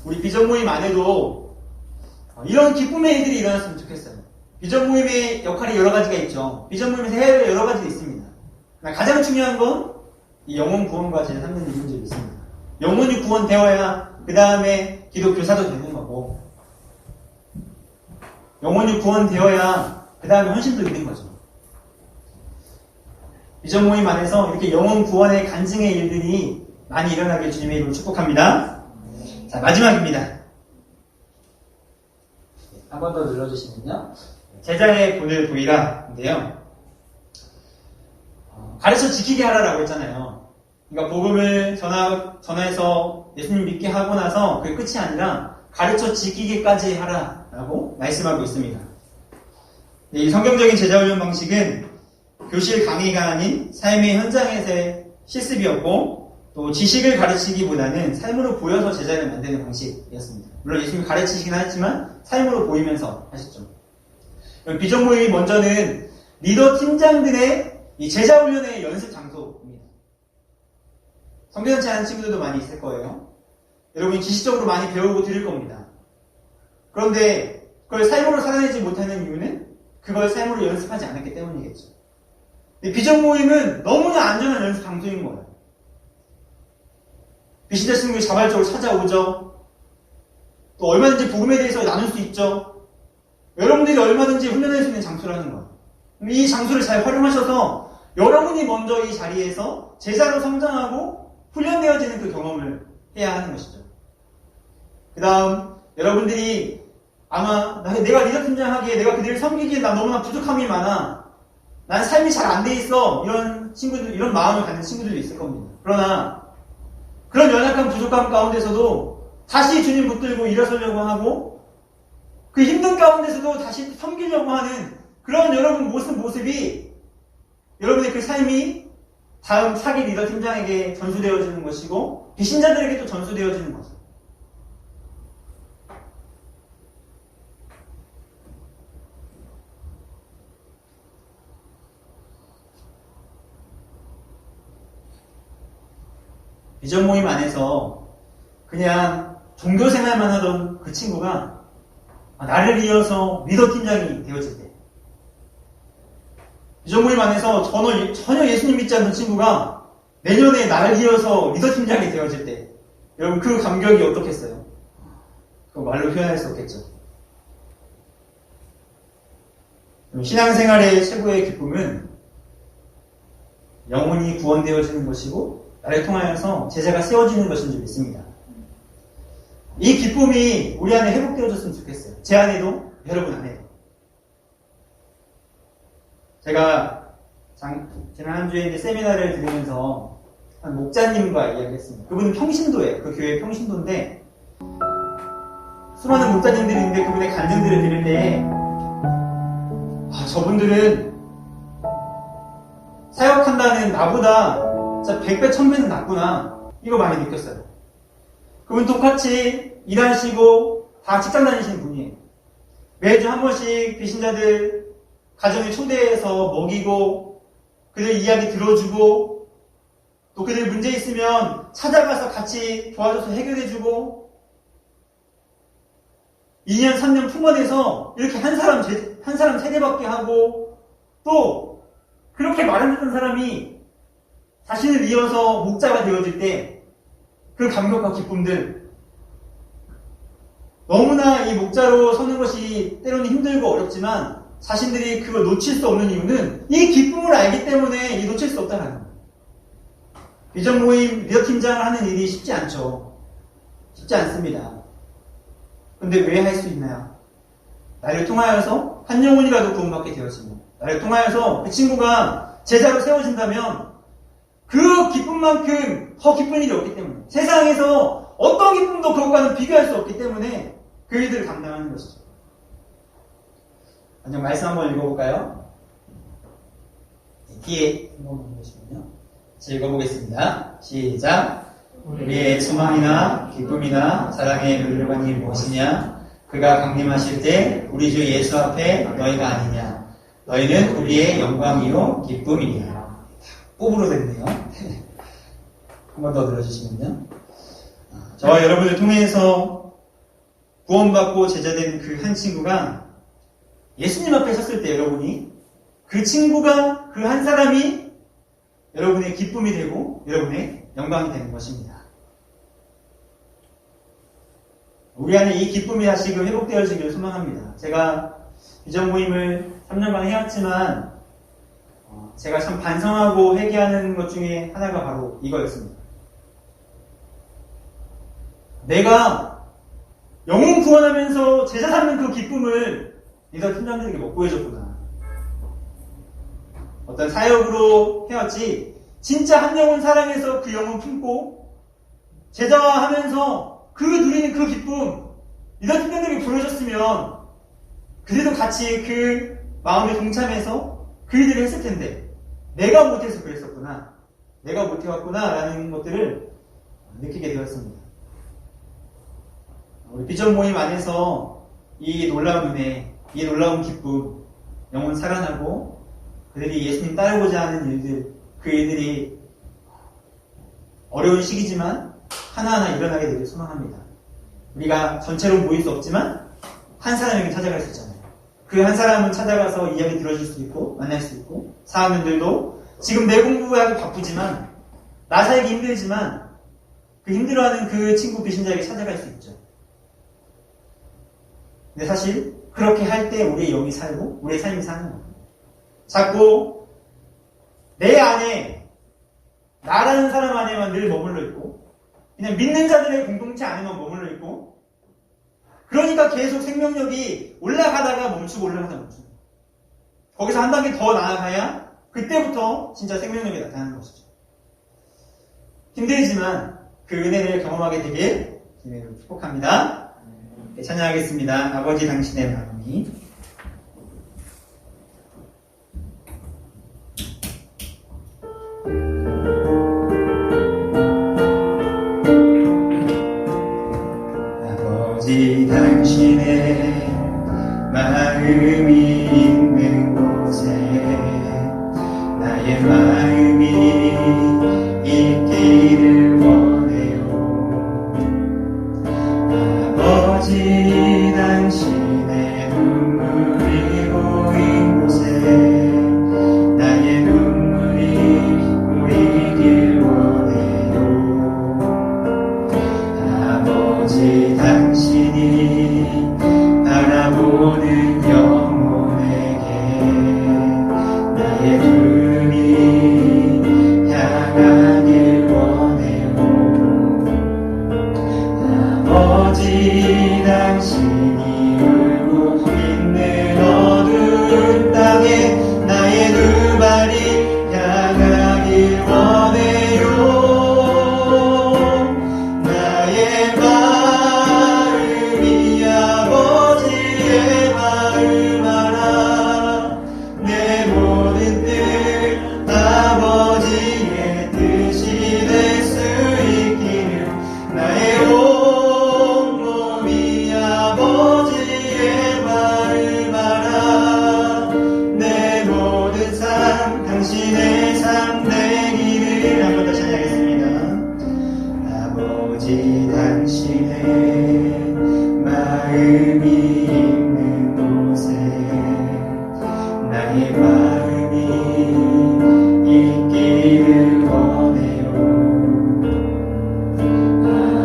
우리 비전 모임 안에도 이런 기쁨의 일들이 일어났으면 좋겠어요. 비전 모임의 역할이 여러 가지가 있죠. 비전 모임에서 해야 될 여러 가지가 있습니다. 가장 중요한 건 이 영혼 구원과 제일 삼는 이 문제가 있습니다. 영혼이 구원되어야 그 다음에 기독 교사도 되는 거고, 영혼이 구원되어야 그 다음에 헌신도 있는 거죠. 비전 모임 안에서 이렇게 영혼 구원의 간증의 일들이 많이 일어나길 주님의 이름으로 축복합니다. 자, 마지막입니다. 한 번 더 눌러주시면요. 제자의 본을 보이라인데요. 가르쳐 지키게 하라라고 했잖아요. 그러니까 복음을 전해서 예수님 믿게 하고 나서 그게 끝이 아니라 가르쳐 지키기까지 하라라고 말씀하고 있습니다. 이 성경적인 제자훈련 방식은 교실 강의가 아닌 삶의 현장에서의 실습이었고, 또 지식을 가르치기보다는 삶으로 보여서 제자를 만드는 방식이었습니다. 물론 예수님이 가르치시긴 하지만 삶으로 보이면서 하셨죠. 비전 모임이 먼저는 리더 팀장들의 이 제자훈련의 연습 장소입니다. 성교단체 하는 친구들도 많이 있을 거예요. 여러분이 지식적으로 많이 배우고 들을 겁니다. 그런데 그걸 삶으로 살아내지 못하는 이유는 그걸 삶으로 연습하지 않았기 때문이겠죠. 비전 모임은 너무나 안전한 연습 장소인 거예요. 비신자 친구들이 자발적으로 찾아오죠. 또 얼마든지 복음에 대해서 나눌 수 있죠. 여러분들이 얼마든지 훈련할 수 있는 장소라는 거예요. 이 장소를 잘 활용하셔서 여러분이 먼저 이 자리에서 제자로 성장하고 훈련되어지는 그 경험을 해야 하는 것이죠. 그 다음 여러분들이 아마 내가 리더 팀장하기에, 내가 그들을 섬기기에 나 너무나 부족함이 많아, 난 삶이 잘 안 돼 있어, 이런 친구들, 이런 마음을 갖는 친구들도 있을 겁니다. 그러나 그런 연약한 부족함 가운데서도 다시 주님 붙들고 일어서려고 하고, 그 힘든 가운데서도 다시 섬기려고 하는 그런 여러분 모습이 여러분의 그 삶이 다음 차기 리더 팀장에게 전수되어지는 것이고, 비신자들에게 또 전수되어지는 거죠. 비전 모임 안에서 그냥 종교 생활만 하던 그 친구가 나를 이어서 리더 팀장이 되어질 때, 비전 모임 안에서 전혀 예수님 믿지 않는 친구가 내년에 나를 이어서 리더 팀장이 되어질 때, 여러분 그 감격이 어떻겠어요? 그거 말로 표현할 수 없겠죠. 신앙생활의 최고의 기쁨은 영혼이 구원되어지는 것이고, 나를 통하여서 제자가 세워지는 것인 줄 믿습니다. 이 기쁨이 우리 안에 회복되어졌으면 좋겠어요. 제 안에도, 여러분 안에도. 제가 지난 한 주에 세미나를 들으면서 한 목자님과 이야기했습니다. 그분은 평신도예요. 그 교회 평신도인데, 수많은 목자님들이 있는데 그분의 간증들을 들을 때, 저분들은 사역한다는 나보다 진짜 100배, 1000배는 낫구나, 이거 많이 느꼈어요. 그분 똑같이 일하시고 다 직장 다니시는 분이에요. 매주 한 번씩 비신자들 가정에 초대해서 먹이고, 그들 이야기 들어주고, 또 그들 문제 있으면 찾아가서 같이 도와줘서 해결해주고, 2년, 3년 품어내서 이렇게 한 사람 세대받게 하고, 또 그렇게 마련했던 사람이 자신을 이어서 목자가 되어질 때 그 감격과 기쁨들, 너무나 이 목자로 서는 것이 때로는 힘들고 어렵지만 자신들이 그걸 놓칠 수 없는 이유는 이 기쁨을 알기 때문에 놓칠 수 없다는 거예요. 비전 모임 리더 팀장을 하는 일이 쉽지 않죠. 쉽지 않습니다. 근데 왜 할 수 있나요? 나를 통하여서 한 영혼이라도 구원받게 되었습니다. 나를 통하여서 그 친구가 제자로 세워진다면 그 기쁨만큼 더 기쁜 일이 없기 때문에, 세상에서 어떤 기쁨도 그것과는 비교할 수 없기 때문에 그 일들을 감당하는 것이죠. 먼저 말씀 한번 읽어볼까요? 뒤에 한번 보시면요. 읽어보겠습니다. 시작. 우리의 소망이나 기쁨이나 사랑의 룰관이 무엇이냐? 그가 강림하실 때 우리 주 예수 앞에 너희가 아니냐? 너희는 우리의 영광이요 기쁨이냐? 뽀부로 됐네요. 한 번 더 들어주시면요. 저와 여러분을 통해서 구원받고 제자된 그 한 친구가 예수님 앞에 섰을 때 여러분이 그 친구가 그 한 사람이 여러분의 기쁨이 되고 여러분의 영광이 되는 것입니다. 우리 안에 이 기쁨이 다시금 회복되어지기를 소망합니다. 제가 비전 모임을 3년간 해왔지만 제가 참 반성하고 회개하는 것 중에 하나가 바로 이거였습니다. 내가 영혼 구원하면서 제자 삼는 그 기쁨을 리더 팀장들에게 못 보여줬구나. 어떤 사역으로 해왔지 진짜 한 영혼 사랑해서 그 영혼 품고 제자화하면서 그 누리는 그 기쁨 리더 팀장들에게 보여줬으면 그들도 같이 그 마음에 동참해서 그 일들을 했을 텐데 내가 못해서 그랬었구나. 내가 못해왔구나 라는 것들을 느끼게 되었습니다. 우리 비전 모임 안에서 이 놀라운 은혜, 이 놀라운 기쁨, 영혼 살아나고 그들이 예수님 따르고자 하는 일들, 그 일들이 어려운 시기지만 하나하나 일어나게 되길 소망합니다. 우리가 전체로 모일 수 없지만 한 사람에게 찾아갈 수 있잖아요. 그 한 사람은 찾아가서 이야기 들어줄 수 있고 만날 수 있고 사학년들도 지금 내 공부하기 바쁘지만 나 살기 힘들지만 그 힘들어하는 그 친구 배신자에게 찾아갈 수 있죠. 근데 사실 그렇게 할 때 우리의 영이 살고 우리의 삶이 사는 거예요. 자꾸 내 안에 나라는 사람 안에만 늘 머물러 있고 그냥 믿는 자들의 공동체 안에만 머물러 있고 그러니까 계속 생명력이 올라가다가 멈추고 올라가다가 멈추고 거기서 한 단계 더 나아가야 그때부터 진짜 생명력이 나타나는 것이죠. 힘들지만 그 은혜를 경험하게 되길 기회로 축복합니다. 네, 찬양하겠습니다. 아버지 당신의 마음이 아버지 당신의 마음이 있는 곳에 나의 마음이 있기를 원해요. 아버지 당신의 눈물이 고인 곳에 나의 눈물이 고이길 원해요. 아버지 당신이 바라보는 영혼에게 나의 눈이 향하길 원해요. 아버지 당신이 울고 있는 어두운 땅에 나의 두 발이 향하길 원해요. 나의 마음이 아버지의 마음 알아 내 모든 뜻 아버지의 뜻이 될 수 있기를 나의 온 몸이 아버지의 마음 알아 내 모든 삶 당신의 삶 되기를 한 번 더 찬양하겠습니다. 아버지 당신의 마음이 있는 곳에 나의 마음이 있기를 원해요.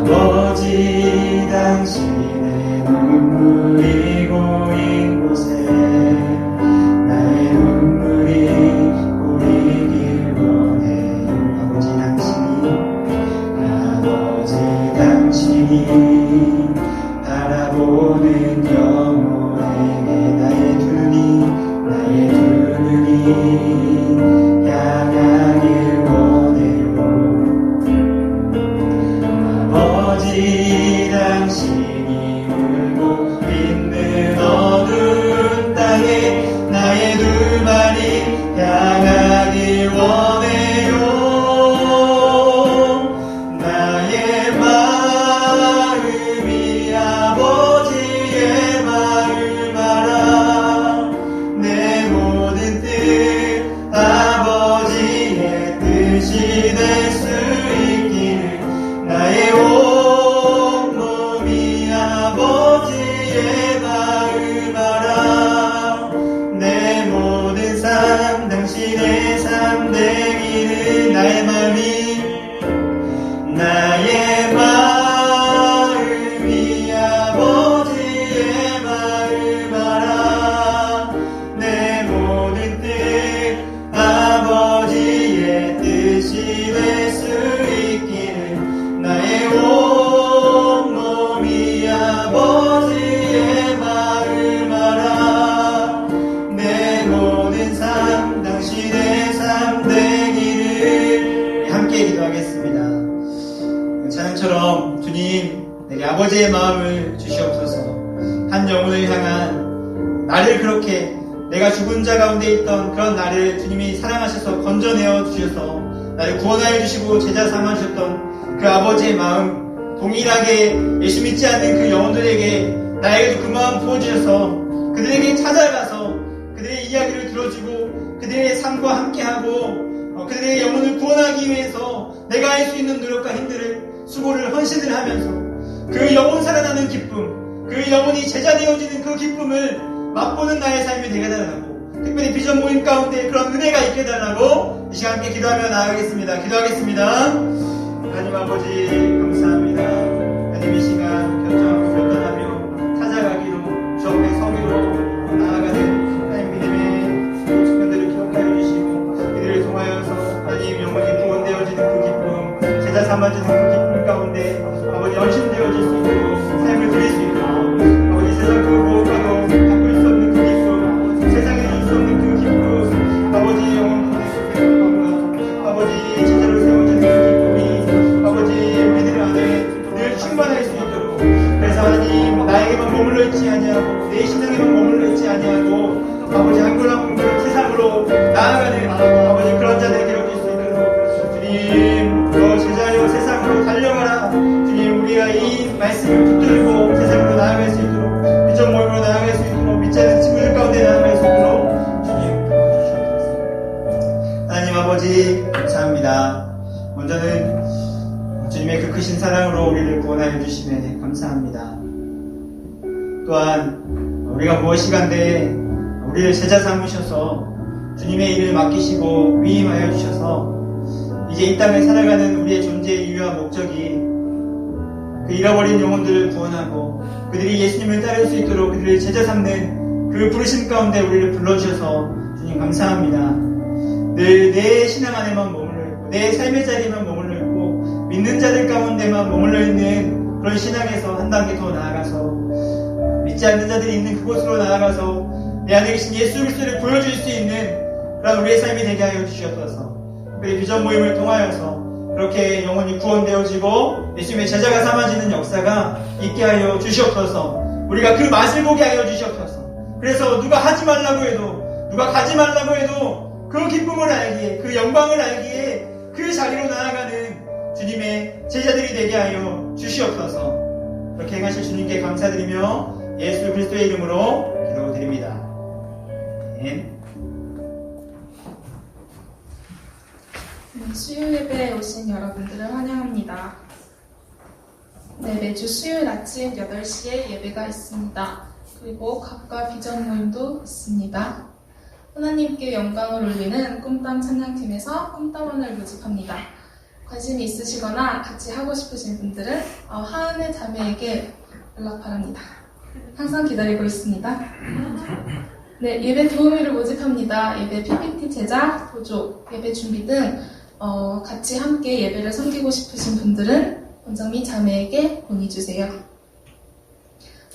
아버지 당신의 눈물이 고인 곳에 나의 눈물이 고이길 원해요. 아버지 당신이 바라보는 영혼에게 나의 두 눈이 향하길 원해요. 뜻이 될 수 있기를 나의 온몸이 아버지의 마음 알아 내 모든 삶 당신의 삶 되기를 나의 마음이 아버지의 마음 알아 내 모든 뜻 아버지의 뜻이 될 수 있기를 나의 온몸이 아버지의 마음 알아 내 모든 삶 당신의 삶 되기를 함께 기도하겠습니다. 찬양처럼 주님 내게 아버지의 마음을 주시옵소서. 한 영혼을 향한 나를 그렇게 내가 죽은 자 가운데 있던 그런 나를 주님이 사랑하셔서 건져내어 주셔서 나를 구원하여 주시고 제자 삼아주셨던 그 아버지의 마음 동일하게 예수 믿지 않는 그 영혼들에게 나에게도 그 마음 부어주셔서 그들에게 찾아가서 그들의 이야기를 들어주고 그들의 삶과 함께하고 그들의 영혼을 구원하기 위해서 내가 할 수 있는 노력과 힘들을 수고를 헌신을 하면서 그 영혼 살아나는 기쁨 그 영혼이 제자 되어지는 그 기쁨을 맛보는 나의 삶이 되게 해달라고 특별히 비전 모임 가운데 그런 은혜가 있게 해달라고 이 시간 함께 기도하며 나아가겠습니다. 기도하겠습니다. 하나님 아버지 감사합니다. 하나님 이 시간 결정하고 결단하며 찾아가기로 주 앞에 서기로 나아가는 하나님 믿음의 측면들을 기억하여 주시고 이들을 통하여서 하나님 영혼이 구원되어지는 그 기쁨 제자 삼아지는 그 기쁨 가운데 아버지 헌신되어질 수 있도록 삶을 드릴 수 있도록 아버지 세상 그 무엇과도 바꿀 수 없는 그 기쁨 세상에 줄 수 없는 그 기쁨 아버지 영혼 아버지 제자로 세워지는 그 기쁨이 아버지 우리들 안에 늘 충만할 수 있도록 그래서 하나님 나에게만 머물러 있지 아니하고 내 신앙에만 머물러 있지 아니하고 아버지 한 걸 한 걸 세상으로 나아가는 아버지 그런 자들이 되어질 수 있도록 주님 너 제자여 세상으로 달려가라 주님 우리가 이 말씀을 붙들고 세상으로 나아갈 수 있도록 비전 모임으로 나아갈 수 있도록 믿지 않는 친구들 가운데 나아갈 수 있도록 주님 도와주시옵소서. 하나님 아버지 감사합니다. 먼저는 주님의 그 크신 사랑으로 우리를 구원하여 주심에 감사합니다. 또한 우리가 무엇이간데 우리를 제자 삼으셔서 주님의 일을 맡기시고 위임하여 주셔서 이제 이 땅을 살아가는 우리의 존재의 이유와 목적이 그 잃어버린 영혼들을 구원하고 그들이 예수님을 따를 수 있도록 그들을 제자 삼는 그 부르심 가운데 우리를 불러주셔서 주님 감사합니다. 늘 내 신앙 안에만 머물러 있고 내 삶의 자리에만 머물러 있고 믿는 자들 가운데만 머물러 있는 그런 신앙에서 한 단계 더 나아가서 믿지 않는 자들이 있는 그곳으로 나아가서 내 안에 계신 예수 그리스도를 보여줄 수 있는 그런 우리의 삶이 되게 하여 주시옵소서. 특별히 비전 모임을 통하여서 그렇게 영혼이 구원되어지고 예수님의 제자가 삼아지는 역사가 있게 하여 주시옵소서. 우리가 그 맛을 보게 하여 주시옵소서. 그래서 누가 하지 말라고 해도 누가 가지 말라고 해도 그 기쁨을 알기에 그 영광을 알기에 그 자리로 나아가는 주님의 제자들이 되게 하여 주시옵소서. 그렇게 행하실 주님께 감사드리며 예수 그리스도의 이름으로 기도드립니다. 아멘. 수요일 예배에 오신 여러분들을 환영합니다. 네, 매주 수요일 아침 8시에 예배가 있습니다. 그리고 각과 비전 모임도 있습니다. 하나님께 영광을 올리는 꿈땀 찬양팀에서 꿈땀원을 모집합니다. 관심이 있으시거나 같이 하고 싶으신 분들은 하은의 자매에게 연락 바랍니다. 항상 기다리고 있습니다. 네, 예배 도우미를 모집합니다. 예배 PPT 제작, 보조, 예배 준비 등 같이 함께 예배를 섬기고 싶으신 분들은 원장미 자매에게 문의주세요.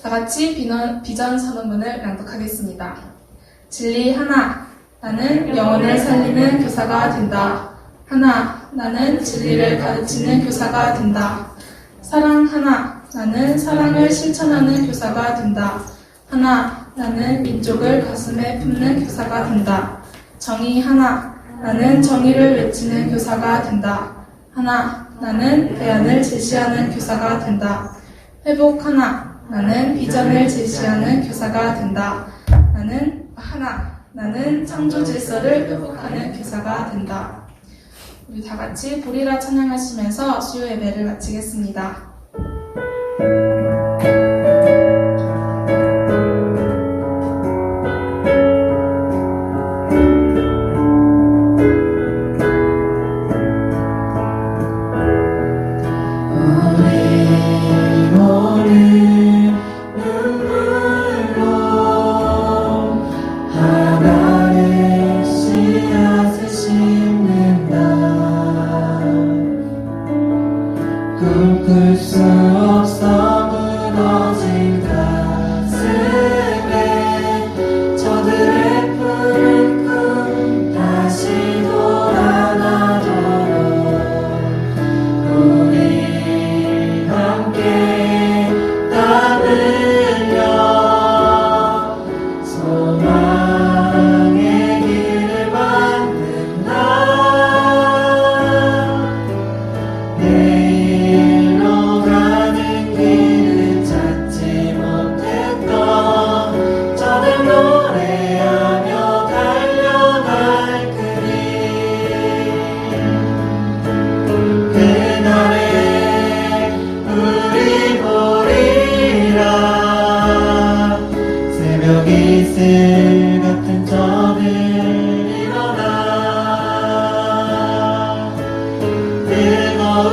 다 같이 비전 선언문을 낭독하겠습니다. 진리 하나, 나는 영혼을 살리는 교사가 된다. 하나, 나는 진리를 가르치는 교사가 된다. 사랑 하나, 나는 사랑을 실천하는 교사가 된다. 하나, 나는 민족을 가슴에 품는 교사가 된다. 정의 하나, 나는 정의를 외치는 교사가 된다. 하나, 나는 대안을 제시하는 교사가 된다. 회복 하나, 나는 비전을 제시하는 교사가 된다. 나는 창조 질서를 회복하는 교사가 된다. 우리 다 같이 보리라 찬양하시면서 수요 예배를 마치겠습니다. 꿈꿀 수 없어 무너진 가슴에 저들의 푸른 꿈 다시 돌아나도록 우리 함께 땀 흘려 소망의 길을 만든다. 내일로 가는 길을 찾지 못했던 저들 노래하며 달려갈 그림 그날에 우리 보리라 새벽 이슬 같은 저들 일어나 뜨거운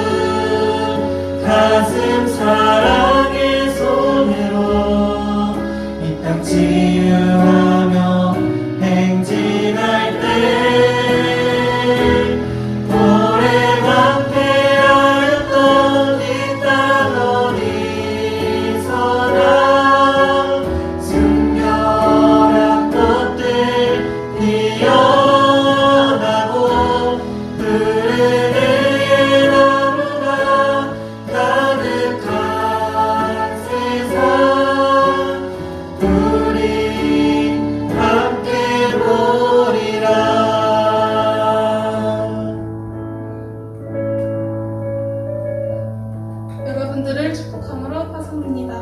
가슴 사랑의 손으로 이 땅 치유하며 행진할 때 오래만 패하였던 이 땅 어디서나 순결한 꽃들 피어나고 푸른 나무가 가득한 세상 우리 함께 보리라. 여러분들을 축복함으로 파송합니다.